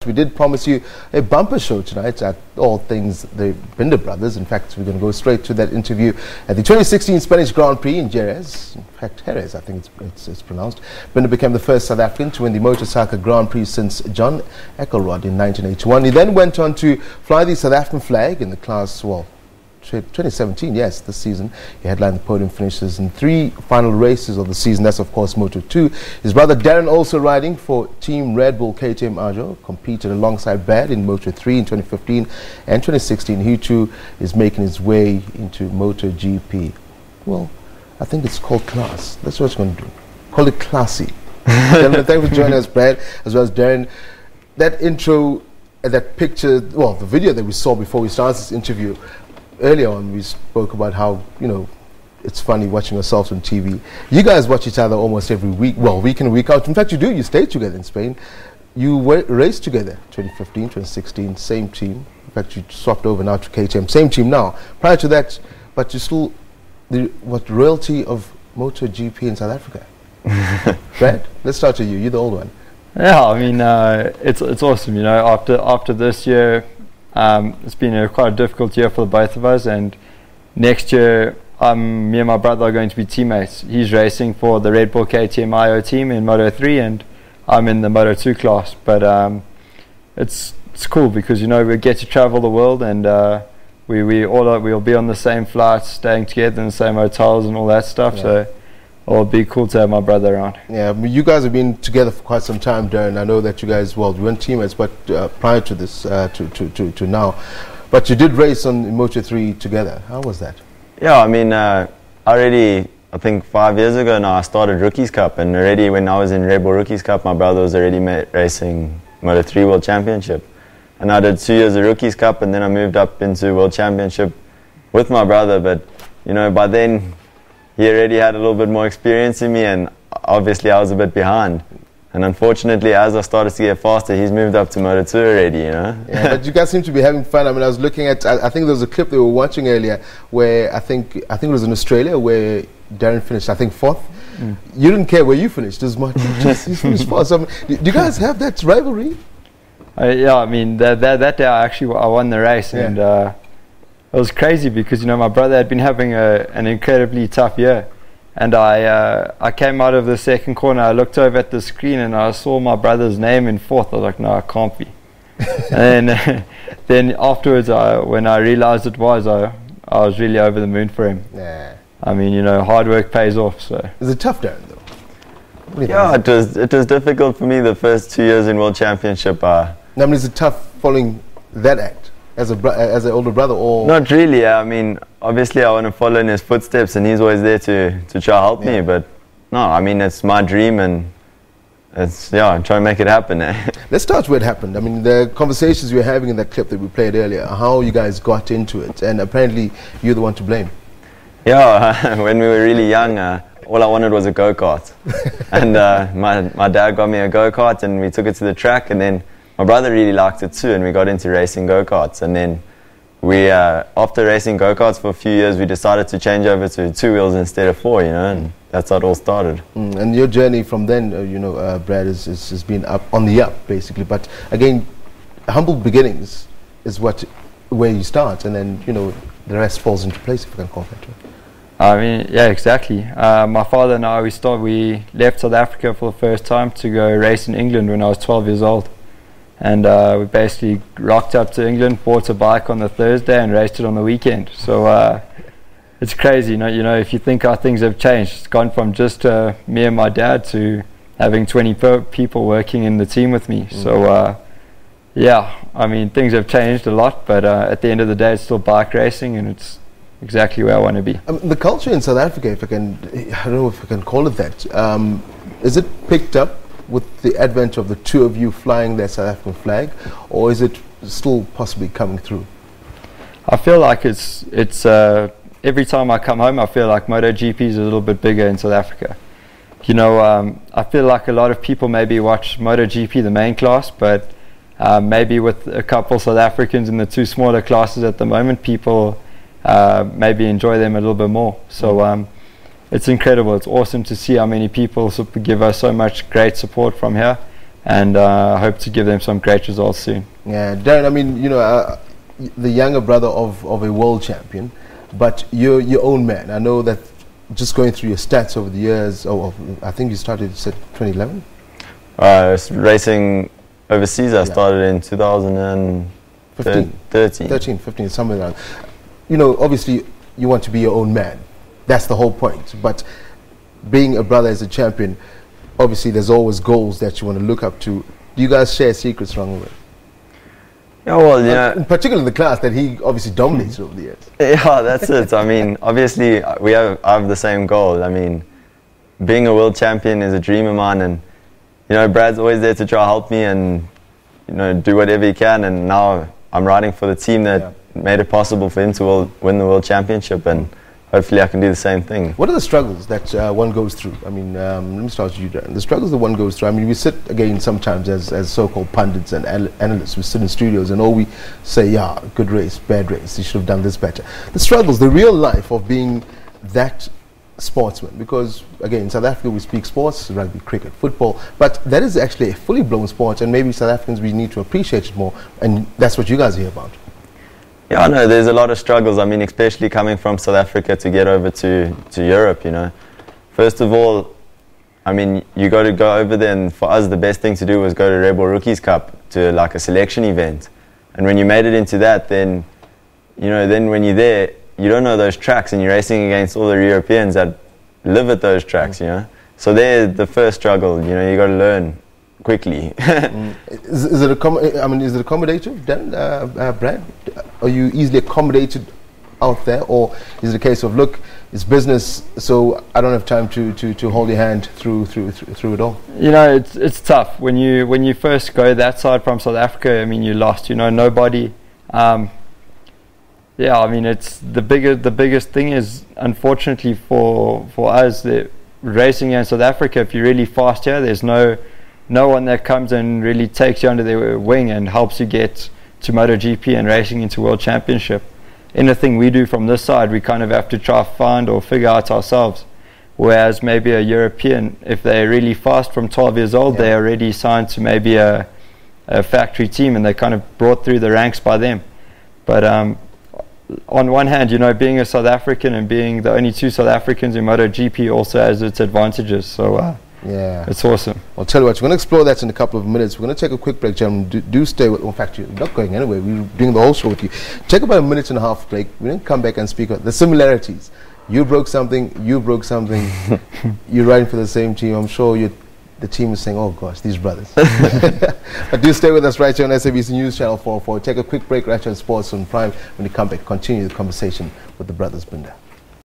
We did promise you a bumper show tonight at all things the Binder brothers. In fact, we're going to go straight to that interview at the 2016 Spanish Grand Prix in Jerez. In fact, Jerez, I think it's pronounced. Binder became the first South African to win the Motorcycle Grand Prix since Jon Ekerold in 1981. He then went on to fly the South African flag in the class, 2017, yes, this season. He headlined the podium finishes in 3 final races of the season. That's, of course, Moto 2. His brother Darryn, also riding for Team Red Bull KTM Ajo, competed alongside Brad in Moto 3 in 2015 and 2016. He, too, is making his way into Moto GP. Well, I think it's called class. That's what it's going to do. Call it classy. Gentlemen, thank you for joining us, Brad, as well as Darryn. That intro, that picture, well, the video that we saw before we started this interview, earlier on, we spoke about how, it's funny watching yourselves on TV. You guys watch each other almost every week, well, week in, week out. In fact, you do. You stay together in Spain. You raced together 2015, 2016, same team. In fact, you swapped over now to KTM, same team now. Prior to that, but you're still the royalty of Moto GP in South Africa. Brad, let's start with you. You're the old one. Yeah, I mean, it's awesome. After this year, it's been quite a difficult year for the both of us, and next year me and my brother are going to be teammates. He's racing for the Red Bull KTM Ajo team in Moto 3 and I'm in the Moto 2 class, but it's cool because we get to travel the world, and we'll be on the same flights, staying together in the same hotels and all that stuff. Yeah. So it'll be cool to have my brother around. Yeah, you guys have been together for quite some time, Darryn. I know that you guys, we weren't teammates, but prior to this, to now. But you did race on Moto 3 together. How was that? Yeah, I mean, I think 5 years ago now, I started Rookies Cup, and already when I was in Red Bull Rookies Cup, my brother was already racing Moto 3 World Championship. And I did 2 years of Rookies Cup, and then I moved up into World Championship with my brother. But, by then, he already had a little bit more experience in me, and obviously I was a bit behind. And unfortunately, as I started to get faster, he's moved up to Moto 2 already, Yeah, but you guys seem to be having fun. I mean, I was looking at, I think there was a clip they were watching earlier where I think it was in Australia where Darryn finished, I think 4th. Mm. You didn't care where you finished as much. You finished 4th. So, do you guys have that rivalry? Yeah, I mean, that day I won the race, yeah. And it was crazy because my brother had been having an incredibly tough year, and I came out of the second corner. I looked over at the screen and I saw my brother's name in 4th. I was like, no, I can't be. And then afterwards, when I realized it was, I was really over the moon for him. Yeah. I mean, hard work pays off. So is it tough, Darryn, though? Yeah, it was difficult for me the first 2 years in World Championship. I mean, is it tough following that act? As an older brother, or not really? I mean, obviously, I want to follow in his footsteps, and he's always there to try to help me. But no, I mean, it's my dream, and I'm trying to make it happen. Let's start where it happened. I mean, the conversations you were having in that clip that we played earlier, how you guys got into it, and apparently you're the one to blame. Yeah, when we were really young, all I wanted was a go-kart, and my dad got me a go-kart, and we took it to the track, and then my brother really liked it too, and we got into racing go-karts. And then we, after racing go-karts for a few years, we decided to change over to 2 wheels instead of 4, and that's how it all started. And your journey from then, Brad, has been on the up, basically. But again, humble beginnings is where you start, and then, the rest falls into place, if you can call it that way. I mean, yeah, exactly. My father and I, we left South Africa for the first time to go race in England when I was 12 years old. And we basically rocked up to England, bought a bike on the Thursday and raced it on the weekend. So it's crazy, if you think how things have changed. It's gone from just me and my dad to having 20 people working in the team with me. Mm-hmm. So yeah, I mean, things have changed a lot, but at the end of the day, it's still bike racing, and it's exactly where I want to be. The culture in South Africa, I don't know if I can call it that, is it picked up with the advent of the two of you flying their South African flag, or is it still possibly coming through? I feel like it's every time I come home, I feel like Moto GP is a little bit bigger in South Africa. I feel like a lot of people maybe watch Moto GP, the main class, but maybe with a couple South Africans in the 2 smaller classes at the moment, people maybe enjoy them a little bit more. So it's incredible. It's awesome to see how many people give us so much great support from here, and I hope to give them some great results soon. Yeah, Darryn, I mean, you know, the younger brother of a world champion, but you're your own man. I know that just going through your stats over the years, I think you started at 2011? Racing overseas, I started in 2013, 15, somewhere around. You know, obviously, you want to be your own man. That's the whole point. But being a brother as a champion, obviously, there's always goals that you want to look up to. Do you guys share secrets along the way? Yeah, well, yeah. Particularly the class that he obviously dominates over the years. Yeah, that's it. I mean, obviously, I have the same goal. I mean, being a world champion is a dream of mine, and you know, Brad's always there to try to help me and you know, do whatever he can. And now I'm riding for the team that made it possible for him to win the world championship, and hopefully I can do the same thing. What are the struggles that one goes through? I mean, let me start with you, Darryn. The struggles that one goes through. I mean, we sit again sometimes as so-called pundits and analysts. We sit in studios and all we say, yeah, good race, bad race. You should have done this better. The struggles, the real life of being that sportsman. Because again, in South Africa we speak sports, rugby, cricket, football, but that is actually a fully blown sport, and maybe South Africans, we need to appreciate it more, and that's what you guys hear about. Yeah, I know there's a lot of struggles. I mean, especially coming from South Africa to get over to Europe, you know. First of all, I mean, you got to go over there, and for us the best thing to do was go to Red Bull Rookies Cup, to like a selection event. And when you made it into that, then, you know, then when you're there, you don't know those tracks, and you're racing against all the Europeans that live at those tracks, you know. So there's the first struggle, you know, you got to learn quickly. Is it accommodative, then, Brad? Are you easily accommodated out there, or is it a case of, look, it's business, so I don't have time to hold your hand through it all? You know, it's tough when you first go that side from South Africa. I mean, you're lost. You know, nobody. Yeah, I mean, it's the biggest thing is, unfortunately for us, the racing in South Africa, if you're really fast here, there's no one that comes and really takes you under their wing and helps you get to Moto GP and racing into World Championship. Anything we do from this side, we kind of have to try find or figure out ourselves. Whereas maybe a European, if they're really fast from 12 years old, they're already signed to maybe a factory team, and they're kind of brought through the ranks by them. But on one hand, you know, being a South African and being the only two South Africans in Moto GP also has its advantages. So yeah, it's awesome. I'll tell you what, we're going to explore that in a couple of minutes. We're going to take a quick break, gentlemen. Do stay with, in fact, you're not going anywhere. We're doing the whole show with you. Take about a minute and a half break. We're going to come back and speak about the similarities. You broke something, you broke something. You're riding for the same team. I'm sure the team is saying, oh gosh, these brothers. But do stay with us right here on SABC News Channel 404. Take a quick break right here on Sports on Prime. When you come back, continue the conversation with the brothers Binder.